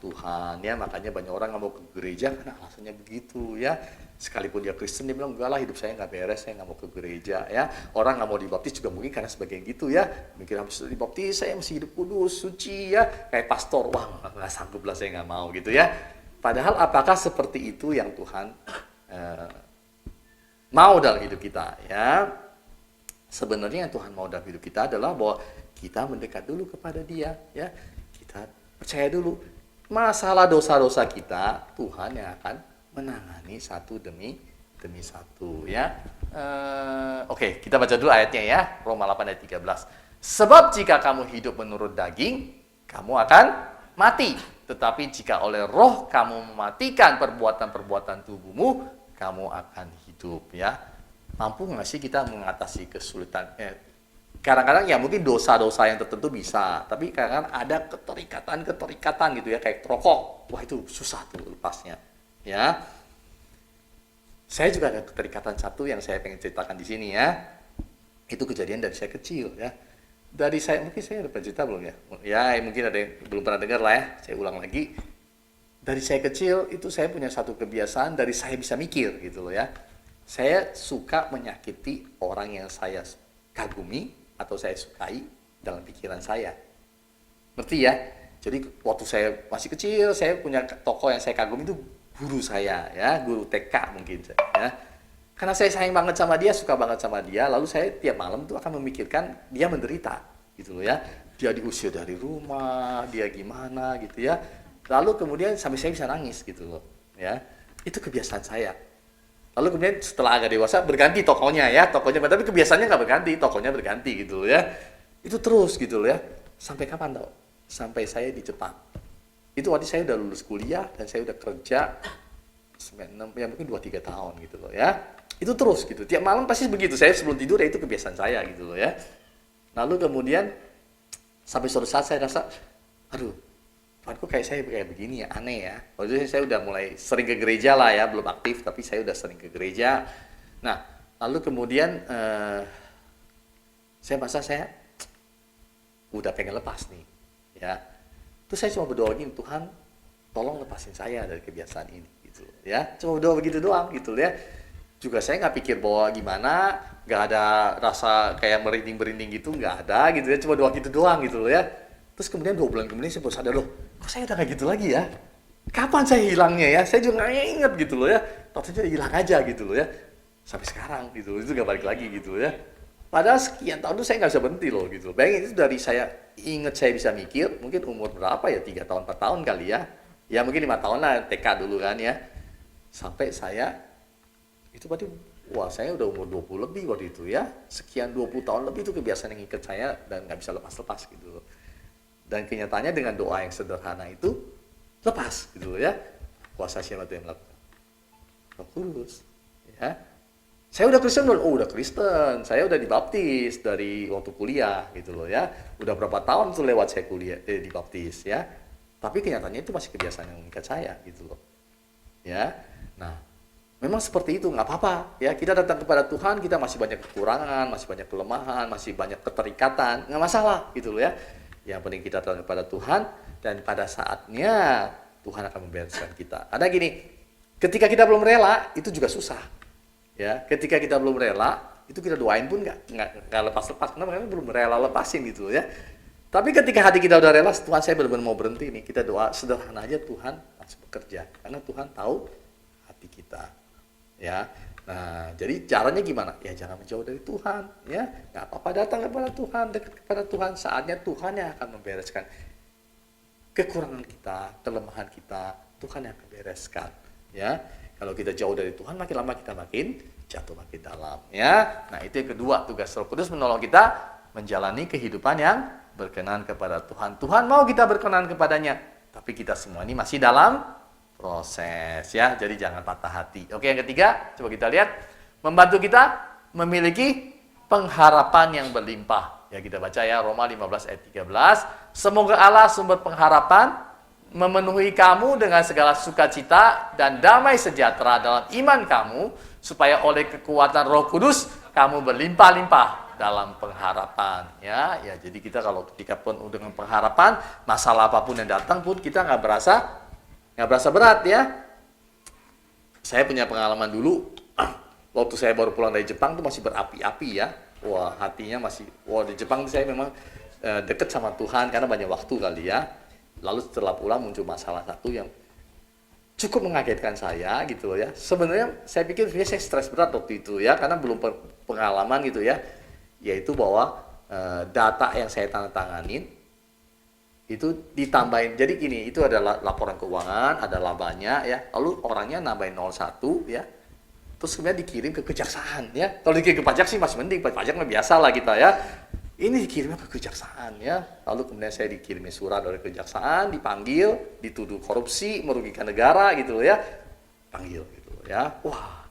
Tuhan ya. Makanya banyak orang nggak mau ke gereja karena alasannya begitu ya. Sekalipun dia Kristen dia bilang enggak lah, hidup saya nggak beres, saya nggak mau ke gereja ya. Orang nggak mau dibaptis juga mungkin karena sebagian gitu ya, mikir habis dibaptis saya mesti hidup kudus suci ya kayak pastor, wah nggak sanggup lah, saya nggak mau gitu ya. Padahal apakah seperti itu yang Tuhan mau dalam hidup kita ya? Sebenarnya yang Tuhan mau dalam hidup kita adalah bahwa kita mendekat dulu kepada Dia ya, kita percaya dulu masalah dosa-dosa kita, Tuhan yang akan menangani satu demi satu ya. Oke, kita baca dulu ayatnya ya, Roma 8 ayat 13. Sebab jika kamu hidup menurut daging, kamu akan mati. Tetapi jika oleh roh kamu mematikan perbuatan-perbuatan tubuhmu, kamu akan hidup ya. Mampu nggak sih kita mengatasi kesulitan? Kadang-kadang ya mungkin dosa-dosa yang tertentu bisa, tapi kadang-kadang ada keterikatan gitu ya, kayak rokok. Wah itu susah tuh lepasnya. Ya, saya juga ada keterikatan satu yang saya pengen ceritakan di sini ya. Itu kejadian dari saya kecil ya. Dari saya mungkin saya udah pernah cerita belum ya? Ya mungkin ada yang belum pernah dengar lah ya. Saya ulang lagi. Dari saya kecil itu saya punya satu kebiasaan dari saya bisa mikir gitu loh ya. Saya suka menyakiti orang yang saya kagumi atau saya sukai dalam pikiran saya. Ngerti ya? Jadi waktu saya masih kecil, saya punya tokoh yang saya kagumi itu guru saya, ya, guru TK mungkin, ya. Karena saya sayang banget sama dia, suka banget sama dia, lalu saya tiap malam tuh akan memikirkan dia menderita, gitu loh ya. Dia diusir dari rumah, dia gimana gitu ya. Lalu kemudian sampai saya bisa nangis gitu loh, ya. Itu kebiasaan saya. Lalu kemudian setelah agak dewasa berganti tokohnya ya, tokohnya, tapi kebiasaannya nggak berganti, tokohnya berganti gitu loh ya. Itu terus gitu loh ya. Sampai kapan tau? Sampai saya di Jepang. Itu waktu saya udah lulus kuliah dan saya udah kerja 6, ya mungkin 2-3 tahun gitu loh ya. Itu terus gitu. Tiap malam pasti begitu. Saya sebelum tidur ya itu kebiasaan saya gitu loh ya. Lalu kemudian sampai suatu saat saya rasa, aduh, Tuhan kok kayak saya kayak begini ya, aneh ya. Waktu itu saya udah mulai sering ke gereja lah ya, belum aktif tapi saya udah sering ke gereja. Nah, lalu kemudian saya merasa saya udah pengen lepas nih, ya. Terus saya cuma berdoa gini, Tuhan, tolong lepasin saya dari kebiasaan ini, gitu, ya. Cuma berdoa begitu doang, gitu ya. Juga saya nggak pikir bahwa gimana, nggak ada rasa kayak merinding-merinding gitu, nggak ada, gitu ya. Cuma doa gitu doang, gitu loh ya. Terus kemudian 2 bulan kemudian saya baru sadar, loh, kok saya udah kayak gitu lagi ya? Kapan saya hilangnya ya? Saya juga nggak inget gitu loh ya. Tahu-tahu hilang aja gitu loh ya. Sampai sekarang gitu, itu nggak balik lagi gitu ya. Padahal sekian tahun itu saya nggak bisa berhenti loh gitu. Bayangin itu dari saya inget saya bisa mikir, mungkin umur berapa ya, 3 tahun, 4 tahun kali ya. Ya mungkin 5 tahun lah, TK dulu kan ya. Sampai saya, itu berarti, wah saya udah umur 20 lebih waktu itu ya. Sekian 20 tahun lebih itu kebiasaan yang ngikat saya dan nggak bisa lepas-lepas gitu loh. Dan kenyataannya dengan doa yang sederhana itu, lepas gitu loh ya. Kuasa siapa tuh yang melakukan? Roh Kudus. Ya. Saya udah Kristen belum? Oh udah Kristen, saya udah dibaptis dari waktu kuliah gitu loh ya. Udah berapa tahun tuh lewat saya kuliah, dibaptis ya. Tapi kenyataannya itu masih kebiasaan yang mengikat saya gitu loh. Ya, nah memang seperti itu, nggak apa-apa ya. Kita datang kepada Tuhan, kita masih banyak kekurangan, masih banyak kelemahan, masih banyak keterikatan, nggak masalah gitu loh ya. Yang penting kita datang kepada Tuhan dan pada saatnya Tuhan akan membereskan kita. Karena gini, ketika kita belum rela itu juga susah. Ya, ketika kita belum rela, itu kita doain pun nggak lepas-lepas, karena memang belum rela lepasin gitu ya. Tapi ketika hati kita udah rela, Tuhan saya benar-benar mau berhenti nih, kita doa sederhana aja, Tuhan langsung bekerja, karena Tuhan tahu hati kita. Ya, nah jadi caranya gimana? Ya jangan menjauh dari Tuhan, ya nggak apa-apa, datang kepada Tuhan, dekat kepada Tuhan, saatnya Tuhan yang akan membereskan kekurangan kita, kelemahan kita, Tuhan yang akan bereskan. Ya. Kalau kita jauh dari Tuhan, makin lama kita makin jatuh makin dalam. Ya, nah itu yang kedua, tugas Roh Kudus menolong kita menjalani kehidupan yang berkenan kepada Tuhan. Tuhan mau kita berkenan kepadanya, tapi kita semua ini masih dalam proses ya. Jadi jangan patah hati. Oke, yang ketiga, coba kita lihat, membantu kita memiliki pengharapan yang berlimpah. Ya kita baca ya Roma 15 ayat 13. Semoga Allah sumber pengharapan memenuhi kamu dengan segala sukacita dan damai sejahtera dalam iman kamu, supaya oleh kekuatan Roh Kudus kamu berlimpah-limpah dalam pengharapan. Ya, jadi kita kalau ketika penuh dengan pengharapan, masalah apapun yang datang pun kita nggak berasa berat ya. Saya punya pengalaman dulu, waktu saya baru pulang dari Jepang tuh masih berapi-api ya. Wah hatinya masih, wah di Jepang saya memang deket sama Tuhan karena banyak waktu kali ya. Lalu setelah pulang muncul masalah satu yang cukup mengagetkan saya gitu loh ya. Sebenarnya saya pikir saya stres berat waktu itu ya, karena belum pengalaman gitu ya. Yaitu bahwa data yang saya tandatanganin itu ditambahin. Jadi gini, itu adalah laporan keuangan, ada labanya ya. Lalu orangnya nambahin 01 ya. Terus kemudian dikirim ke kejaksaan ya. Kalau dikirim ke pajak sih masih mending, pajak mah biasa lah kita ya. Ini dikirimnya ke kejaksaan ya. Lalu kemudian saya dikirimnya surat dari kejaksaan, dipanggil, dituduh korupsi, merugikan negara gitu ya. Panggil gitu ya. Wah.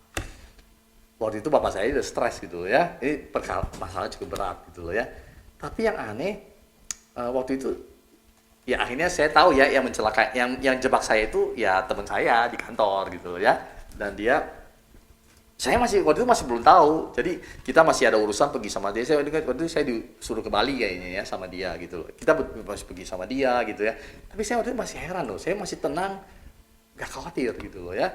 Waktu itu bapak saya udah stres gitu ya. Ini masalah cukup berat gitu loh ya. Tapi yang aneh waktu itu ya akhirnya saya tahu ya yang mencelakai, yang jebak saya itu ya teman saya di kantor gitu loh ya. Dan dia, saya waktu itu masih belum tahu, jadi kita masih ada urusan pergi sama dia. Waktu itu saya disuruh ke Bali kayaknya ya sama dia gitu loh. Kita masih pergi sama dia gitu ya. Tapi saya waktu itu masih heran loh, saya masih tenang, gak khawatir gitu loh ya.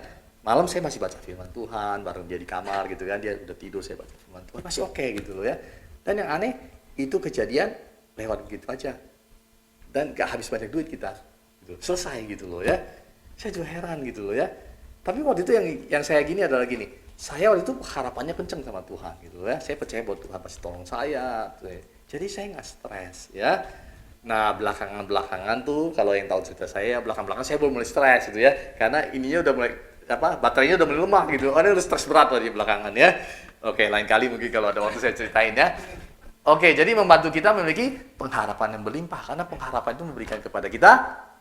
malam saya masih baca firman Tuhan bareng dia di kamar gitu kan, dia udah tidur saya baca firman Tuhan masih oke gitu loh ya. Dan yang aneh itu kejadian lewat begitu aja dan gak habis banyak duit kita gitu. Selesai gitu loh ya. Saya juga heran gitu loh ya. Tapi waktu itu yang saya gini adalah gini, saya waktu itu harapannya kenceng sama Tuhan gitu loh ya. Saya percaya bahwa Tuhan pasti tolong saya. Jadi saya nggak stres ya. Nah belakangan tuh kalau yang tahu cerita saya, belakang saya baru mulai stres gitu ya, karena ininya udah mulai baterainya udah mulai lemah gitu. Ini udah stres berat di belakangan ya. Oke, lain kali mungkin kalau ada waktu saya ceritain ya. Oke, jadi membantu kita memiliki pengharapan yang berlimpah, karena pengharapan itu memberikan kepada kita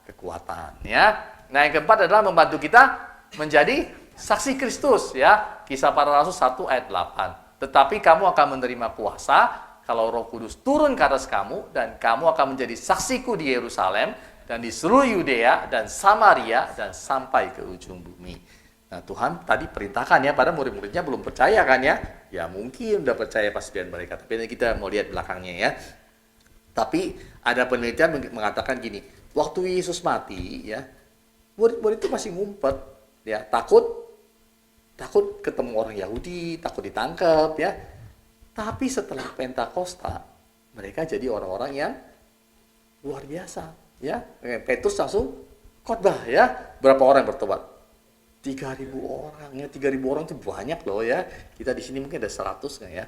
kekuatan ya. Nah yang keempat adalah membantu kita menjadi saksi Kristus ya. Kisah Para Rasul 1 ayat 8. Tetapi kamu akan menerima kuasa kalau Roh Kudus turun ke atas kamu, dan kamu akan menjadi saksiku di Yerusalem dan di seluruh Yudea dan Samaria dan sampai ke ujung bumi. Nah Tuhan tadi perintahkan ya, pada murid-muridnya belum percaya kan ya. Ya mungkin udah percaya pas lihat mereka, tapi nanti kita mau lihat belakangnya ya. Tapi ada penelitian mengatakan gini, waktu Yesus mati ya, murid-murid itu masih ngumpet ya, takut ketemu orang Yahudi, takut ditangkap ya. Tapi setelah Pentakosta, mereka jadi orang-orang yang luar biasa ya. Petrus langsung khotbah ya. Berapa orang bertobat? 3.000 orang ya. 3.000 orang itu banyak loh ya. Kita di sini mungkin ada 100 nggak ya?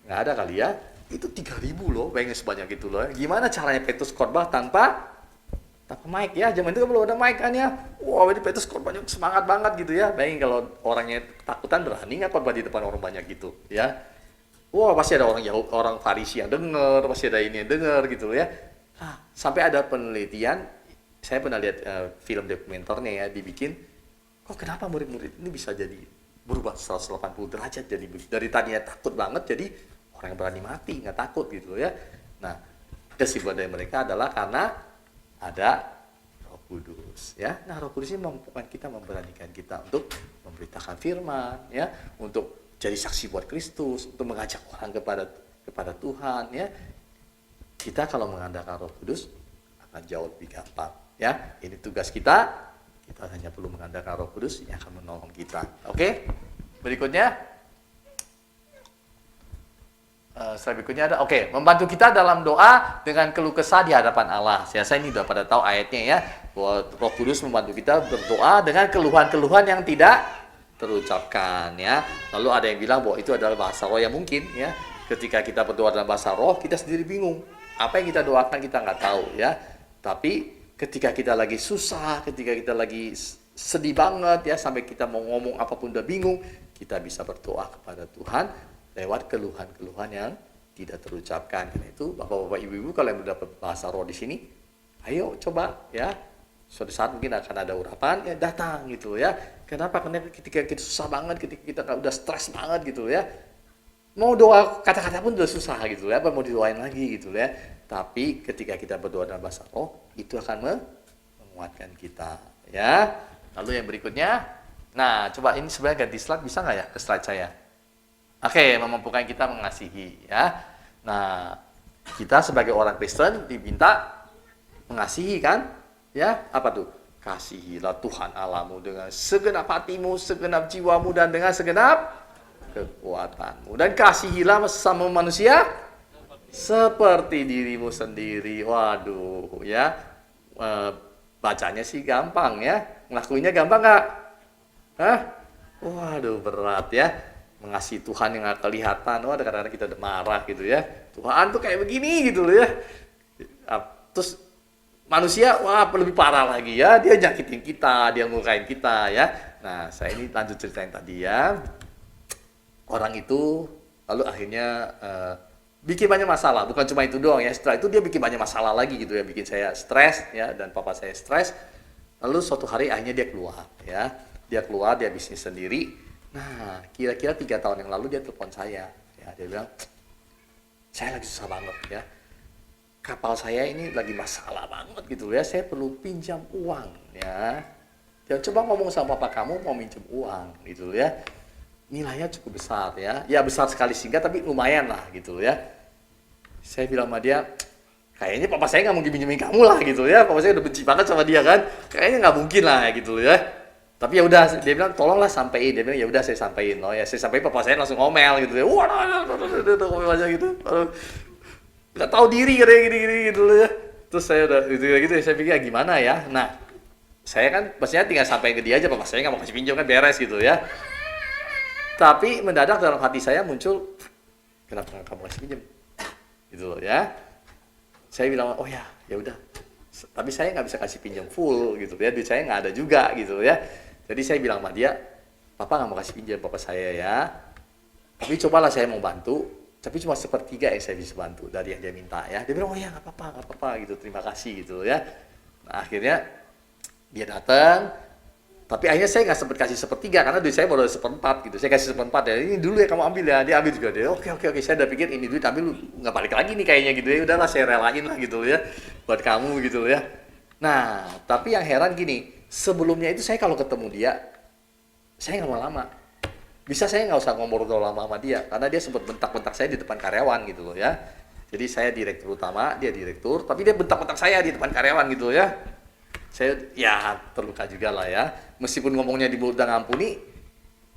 Nggak ada kali ya. Itu 3.000 loh, bayangin sebanyak itu loh. Gimana caranya Petrus khotbah tanpa mic ya? Zaman itu kan belum ada mic kan ya. Wah, ini Petrus khotbahnya semangat banget gitu ya. Bayangin kalau orangnya takutan, berani nggak khotbah di depan orang banyak gitu ya. Wah, pasti ada orang Farisi yang dengar, pasti ada ini yang dengar gitu loh ya. Nah, sampai ada penelitian, saya pernah lihat film dokumenternya ya, dibikin, kok kenapa murid-murid ini bisa jadi berubah 180 derajat, jadi dari tadinya takut banget jadi orang yang berani mati, nggak takut gitu loh ya. Nah, kesimpulan dari mereka adalah karena ada Roh Kudus ya. Nah, Roh Kudus ini memampukan kita, memberanikan kita untuk memberitakan firman ya, untuk jadi saksi buat Kristus, untuk mengajak orang kepada Tuhan ya. Kita kalau mengandalkan Roh Kudus akan jauh lebih gampang ya. Ini tugas kita. Kita hanya perlu mengandalkan Roh Kudus yang akan menolong kita. Oke? Berikutnya slide berikutnya ada membantu kita dalam doa dengan keluh kesah di hadapan Allah. Saya ini udah pada tahu ayatnya ya, bahwa Roh Kudus membantu kita berdoa dengan keluhan-keluhan yang tidak terucapkan ya. Lalu ada yang bilang bahwa itu adalah bahasa roh, yang mungkin ya. Ketika kita berdoa dalam bahasa roh, kita sendiri bingung. Apa yang kita doakan kita nggak tahu ya. Tapi ketika kita lagi susah, ketika kita lagi sedih banget ya, sampai kita mau ngomong apapun udah bingung, kita bisa berdoa kepada Tuhan lewat keluhan-keluhan yang tidak terucapkan. Karena itu Bapak-bapak, Ibu-ibu kalau yang mendapat bahasa roh di sini, ayo coba ya. Suatu saat mungkin akan ada urapan, ya datang gitu ya. Kenapa? Karena ketika kita susah banget, ketika kita udah stres banget gitu ya, mau doa kata-kata pun udah susah gitu ya, apa mau didoain lagi gitu ya. Tapi ketika kita berdoa dalam bahasa roh, itu akan menguatkan kita ya. Lalu yang berikutnya, nah coba ini sebenarnya ganti slide, bisa nggak ya ke slide saya? Oke, memampukan kita mengasihi ya. Nah, kita sebagai orang Kristen diminta mengasihi kan? Ya, apa tuh? Kasihilah Tuhan Allahmu dengan segenap hatimu, segenap jiwamu, dan dengan segenap kekuatanmu. Dan kasihilah sesama manusia seperti dirimu sendiri. Waduh, ya. Bacanya sih gampang ya. Ngelakuinnya gampang nggak? Hah? Waduh, berat ya. Mengasihi Tuhan yang nggak kelihatan. Wah, kadang-kadang kita udah marah gitu ya. Tuhan tuh kayak begini gitu loh ya. Terus manusia, wah lebih parah lagi ya, dia nyakitin kita, dia ngukain kita ya. Nah, saya ini lanjut ceritain tadi ya. Orang itu lalu akhirnya bikin banyak masalah, bukan cuma itu doang ya. Setelah itu dia bikin banyak masalah lagi gitu ya, bikin saya stres ya, dan papa saya stres. Lalu suatu hari akhirnya dia keluar ya. Dia keluar, dia bisnis sendiri. Nah, kira-kira 3 tahun yang lalu dia telepon saya ya, dia bilang, saya lagi susah banget ya. Kapal saya ini lagi masalah banget gitu ya, saya perlu pinjam uang ya. Dan coba ngomong sama papa kamu mau minjem uang gitu ya. Nilainya cukup besar ya. Ya besar sekali sehingga tapi lumayan lah gitu ya. Saya bilang sama dia, kayaknya papa saya nggak mungkin pinjemin kamu lah gitu ya. Papa saya udah benci banget sama dia kan. Kayaknya nggak mungkin lah gitu ya. Tapi ya udah, dia bilang tolonglah sampein. Dia bilang ya udah saya sampein. Oh ya saya sampein, papa saya langsung ngomel gitu ya. Wah, ngomel aja gitu. Nggak tahu diri kayak gini-gini gitu loh ya. Terus saya udah gitu saya pikir gimana ya. Nah, saya kan pastinya tinggal sampein ke dia aja, papa saya nggak mau kasih pinjam kan beres gitu ya. Tapi mendadak dalam hati saya muncul, kenapa nggak kamu kasih pinjam? Gitu loh ya. Saya bilang, oh ya, ya udah. Tapi saya nggak bisa kasih pinjam full gitu ya, duit saya nggak ada juga gitu ya. Jadi saya bilang sama dia, papa nggak mau kasih pinjam papa saya ya. Tapi cobalah saya mau bantu, tapi cuma sepertiga yang saya bisa bantu dari yang dia minta ya. Dia bilang, oh ya nggak apa-apa gitu, terima kasih gitu ya. Nah akhirnya dia datang, tapi akhirnya saya nggak sempat kasih sepertiga karena duit saya baru seperempat gitu. Saya kasih seperempat ya, ini dulu ya kamu ambil ya, dia ambil juga dia. Oke, saya udah pikir ini duit ambil nggak balik lagi nih kayaknya gitu ya. Udahlah saya relain lah gitu ya, buat kamu gitu ya. Nah tapi yang heran gini, sebelumnya itu saya kalau ketemu dia, saya nggak mau lama. Bisa saya nggak usah ngomong terlalu lama sama dia, karena dia sempat bentak-bentak saya di depan karyawan gitu loh ya. Jadi saya direktur utama, dia direktur, tapi dia bentak-bentak saya di depan karyawan gitu ya. Saya ya terluka juga lah ya. Meskipun ngomongnya di mulut dan ngampuni,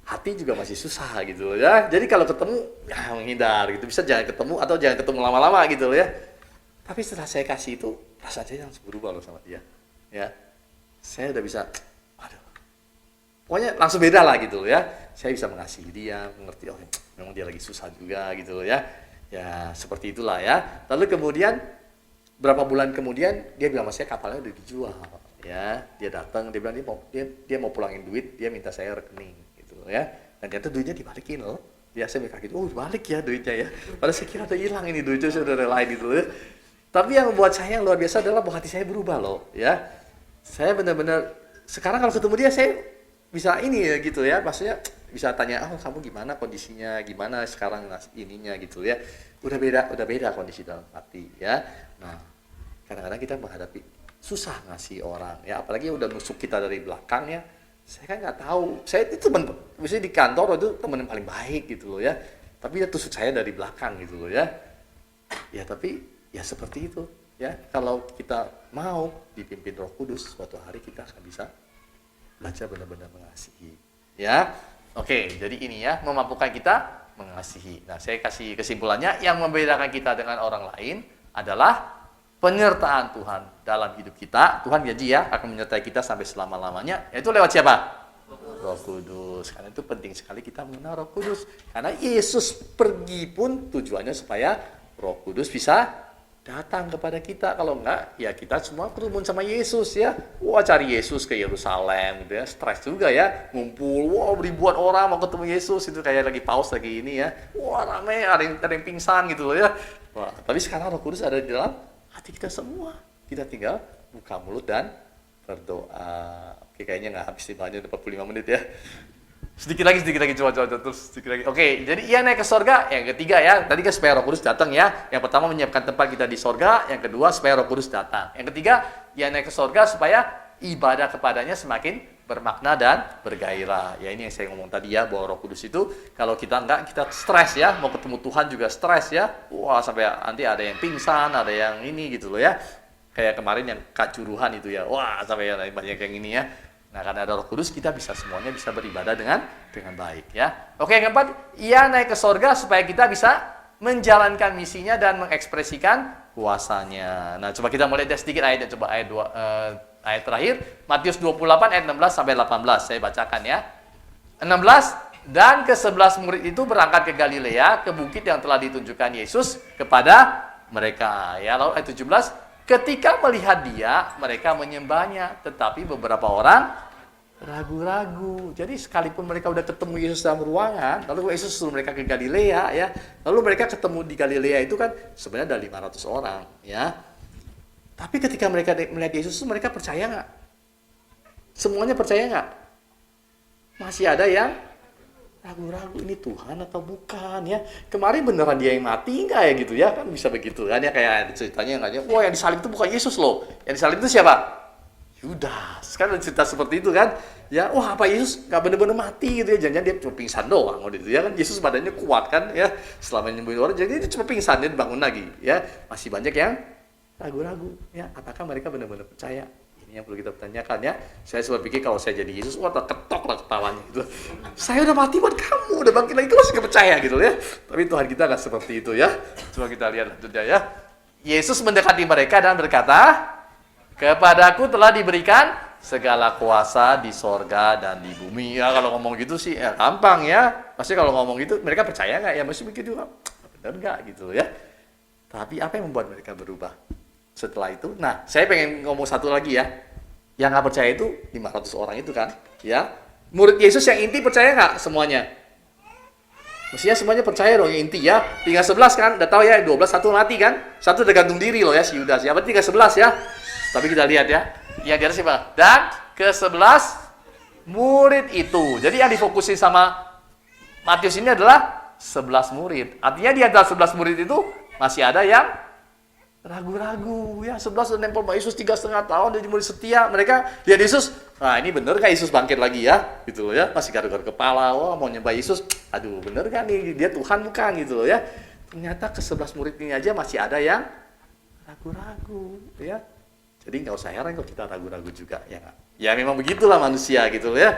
hati juga masih susah gitu loh ya. Jadi kalau ketemu, ya menghindar gitu. Bisa jangan ketemu atau jangan ketemu lama-lama gitu loh ya. Tapi setelah saya kasih itu, perasaan saya langsung berubah loh sama dia. Ya, saya udah bisa, aduh, pokoknya langsung beda lah gitu loh ya. Saya bisa mengasihi dia, mengerti, oh memang dia lagi susah juga gitu loh ya. Ya seperti itulah ya. Lalu kemudian berapa bulan kemudian dia bilang sama saya kapalnya udah dijual ya. Dia datang, dia bilang dia mau pulangin duit, dia minta saya rekening gitu loh ya. Dan ternyata duitnya dibalikin loh. Ya saya mikir gitu, oh balik ya duitnya ya. Padahal saya kira udah hilang ini duitnya, saya udah relain gitu loh ya. Tapi yang membuat saya yang luar biasa adalah bahwa hati saya berubah loh ya. Saya benar-benar sekarang kalau ketemu dia saya bisa ini ya gitu ya, maksudnya bisa tanya, oh kamu gimana kondisinya, gimana sekarang ininya gitu ya. Udah beda kondisi dalam hati ya. Nah, kadang-kadang kita menghadapi susah ngasih orang ya, apalagi udah nusuk kita dari belakang ya. Saya kan nggak tahu, saya itu teman, misalnya di kantor itu teman yang paling baik gitu loh ya. Tapi dia tusuk saya dari belakang gitu loh ya. Ya tapi ya seperti itu ya. Kalau kita mau dipimpin Roh Kudus, suatu hari kita akan bisa belajar benar-benar mengasihi ya. Oke, jadi ini ya, memampukan kita mengasihi. Nah, saya kasih kesimpulannya, yang membedakan kita dengan orang lain adalah penyertaan Tuhan dalam hidup kita. Tuhan janji ya akan menyertai kita sampai selama-lamanya. Yaitu lewat siapa? Roh Kudus. Karena itu penting sekali kita mengenal Roh Kudus. Karena Yesus pergi pun tujuannya supaya Roh Kudus bisa datang kepada kita. Kalau enggak, ya kita semua kerumun sama Yesus ya. Wah, cari Yesus ke Yerusalem gitu ya. Stres juga ya. Ngumpul, wah ribuan orang mau ketemu Yesus. Itu kayak lagi paus lagi ini ya. Wah ramai, ada yang pingsan gitu loh ya. Wah, tapi sekarang Roh Kudus ada di dalam hati kita semua. Kita tinggal buka mulut dan berdoa. Oke, kayaknya nggak habis nih, banyak 45 menit ya. Sedikit lagi, coba terus sedikit lagi. Oke, jadi ia naik ke sorga. Yang ketiga ya, tadi kan supaya Roh Kudus datang ya. Yang pertama menyiapkan tempat kita di sorga. Yang kedua supaya Roh Kudus datang. Yang ketiga, ia naik ke sorga supaya ibadah kepadanya semakin bermakna dan bergairah. Ya ini yang saya ngomong tadi ya, bahwa Roh Kudus itu kalau kita enggak, kita stres ya. Mau ketemu Tuhan juga stres ya. Wah, sampai nanti ada yang pingsan, ada yang ini gitu loh ya. Kayak kemarin yang kacuruhan itu ya. Wah, sampai banyak yang ini ya. Nah, karena ada Roh Kudus, kita bisa semuanya bisa beribadah dengan baik ya. Oke, yang keempat, ia naik ke sorga supaya kita bisa menjalankan misinya dan mengekspresikan kuasanya. Nah, coba kita mulai dari sedikit ayatnya. Coba ayat terakhir, Matius 28 ayat 16 sampai 18. Saya bacakan ya. 16, dan ke-11 murid itu berangkat ke Galilea, ke bukit yang telah ditunjukkan Yesus kepada mereka. Ya, lalu ayat 17, ketika melihat dia, mereka menyembahnya, tetapi beberapa orang ragu-ragu. Jadi sekalipun mereka udah ketemu Yesus dalam ruangan, lalu Yesus suruh mereka ke Galilea ya. Lalu mereka ketemu di Galilea itu kan sebenarnya ada 500 orang ya. Tapi ketika mereka melihat Yesus, mereka percaya nggak? Semuanya percaya nggak? Masih ada yang ragu-ragu, ini Tuhan atau bukan ya. Kemarin beneran dia yang mati nggak ya gitu ya, kan bisa begitu kan ya, kayak ceritanya yang katanya, wah yang disalib itu bukan Yesus loh, yang disalib itu siapa? Yudas. Kan ada cerita seperti itu kan ya. Wah, apa Yesus nggak bener-bener mati gitu ya, jangan-jangan dia cuma pingsan doang gitu ya kan. Yesus badannya kuat kan ya, selama nyembuhin orang, jadi dia cuma pingsan, dia dibangun lagi ya. Masih banyak yang ragu-ragu ya, apakah mereka benar-benar percaya Ini yang perlu kita pertanyakan ya. Saya sempat pikir kalau saya jadi Yesus, wah terketok lah kepalanya gitu. Saya udah mati buat kamu, udah bangkit lagi, masih gak percaya gitu ya. Tapi Tuhan kita gak seperti itu ya. Coba kita lihat lanjutnya ya. Yesus mendekati mereka dan berkata, kepadaku telah diberikan segala kuasa di sorga dan di bumi. Ya kalau ngomong gitu sih gampang ya. Pasti kalau ngomong gitu mereka percaya nggak ya? Mesti mikir juga, benar nggak gitu ya. Tapi apa yang membuat mereka berubah setelah itu? Nah, saya pengen ngomong satu lagi ya. Yang nggak percaya itu 500 orang itu kan, ya. Murid Yesus yang inti percaya nggak semuanya? Mestinya semuanya percaya dong yang inti ya. Tinggal 11 kan, udah tahu ya 12 satu mati kan. Satu tergantung diri loh ya si Yudas. Ya berarti tinggal 11 ya. Tapi kita lihat ya. Yang di atas siapa? Dan ke-11 murid itu. Jadi yang difokusin sama Matius ini adalah 11 murid. Artinya di antara 11 murid itu masih ada yang ragu-ragu ya. 11 udah nempel sama Yesus 3,5 tahun, dia murid setia. Mereka lihat Yesus, nah ini bener gak Yesus bangkit lagi ya? Gitu loh ya, masih garuk-garuk kepala, wah mau nyembah Yesus, aduh bener gak nih, dia Tuhan bukan gitu loh ya. Ternyata ke-11 murid ini aja masih ada yang ragu-ragu ya. Jadi nggak usah heran kalau kita ragu-ragu juga ya gak? Ya memang begitulah manusia gitu loh ya.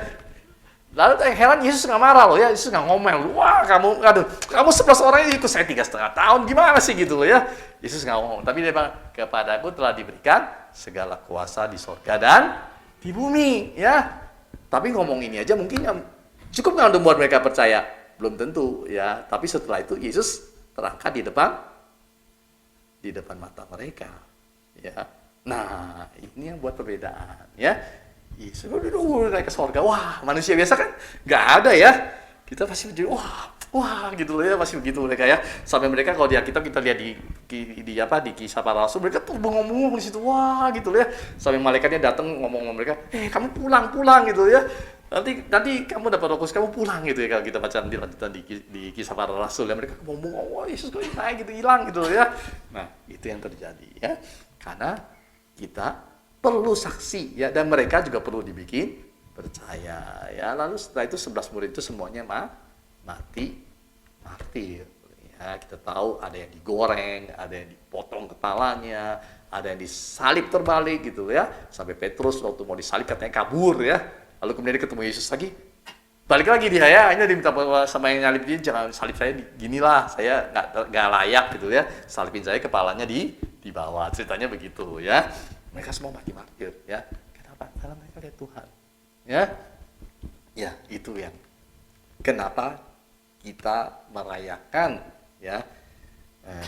Lalu yang heran Yesus nggak marah loh ya, Yesus nggak ngomel, wah kamu, aduh, kamu 11 orang ini ikut saya 3,5 tahun, gimana sih gitu loh ya. Yesus nggak ngomong, tapi dia bilang, kepadaku telah diberikan segala kuasa di sorga dan di bumi ya. Tapi ngomong ini aja mungkin cukup nggak untuk membuat mereka percaya? Belum tentu ya. Tapi setelah itu Yesus terangkat di depan mata mereka ya. Nah ini yang buat perbedaan ya. Yesus udah naik ke sorga, wah manusia biasa kan nggak ada ya, kita pasti jadi wah gitu loh ya, pasti begitu mereka ya. Sampai mereka kalau di Alkitab kita lihat di kisah para rasul, mereka tuh bengong-bengong di situ, wah gitu loh ya. Sampai malaikatnya datang ngomong mereka, kamu pulang gitu ya, nanti kamu dapat Roh Kudus, kamu pulang gitu ya. Kalau kita baca nanti lanjutan di kisah para rasul ya, mereka ngomong, wah Yesus kok naik gitu, hilang gitu loh ya. Nah itu yang terjadi ya, karena kita perlu saksi ya, dan mereka juga perlu dibikin percaya ya. Lalu setelah itu 11 murid itu semuanya mati martir ya. Kita tahu ada yang digoreng, ada yang dipotong kepalanya, ada yang disalib terbalik gitu ya. Sampai Petrus waktu mau disalib katanya kabur ya. Lalu kemudian dia ketemu Yesus lagi, balik lagi dia ya, ini diminta sama yang nyalib dia, jangan salib saya ginilah, saya nggak layak gitu ya, salibin saya kepalanya di bawah. Ceritanya begitu ya. Mereka semua mati martir ya. Kenapa? Karena mereka lihat Tuhan. Ya, itu yang kenapa kita merayakan ya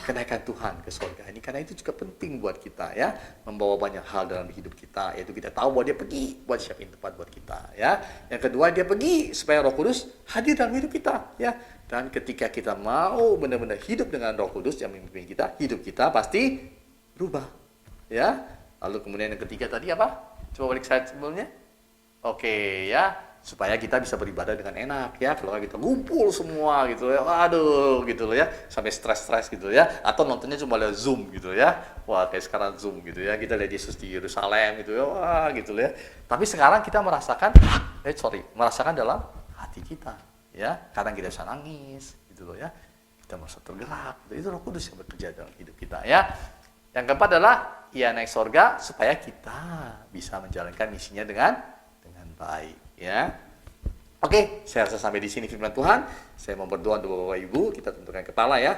kenaikan Tuhan ke surga ini, karena itu juga penting buat kita ya, membawa banyak hal dalam hidup kita, yaitu kita tahu bahwa dia pergi buat siapin tempat buat kita ya. Yang kedua, dia pergi supaya Roh Kudus hadir dalam hidup kita ya. Dan ketika kita mau benar-benar hidup dengan Roh Kudus yang memimpin kita, hidup kita pasti berubah ya. Lalu kemudian yang ketiga tadi apa? Coba balik slide sebelumnya. Oke ya, supaya kita bisa beribadah dengan enak ya. Kalau kita ngumpul semua gitu ya, aduh gitu loh ya, sampai stres gitu ya. Atau nontonnya cuma lewat Zoom gitu ya. Wah kayak sekarang Zoom gitu ya, kita lihat Yesus di Yerusalem gitu ya, wah gitu loh ya. Tapi sekarang kita merasakan dalam hati kita ya. Kadang kita bisa nangis gitu loh ya. Kita merasa tergerak, itu Roh Kudus yang bekerja dalam hidup kita ya. Yang keempat adalah ia naik sorga supaya kita bisa menjalankan misinya dengan baik ya. Oke, saya rasa sampai di sini firman Tuhan. Saya mau berdoa untuk Bapak Ibu, kita tentukan kepala ya.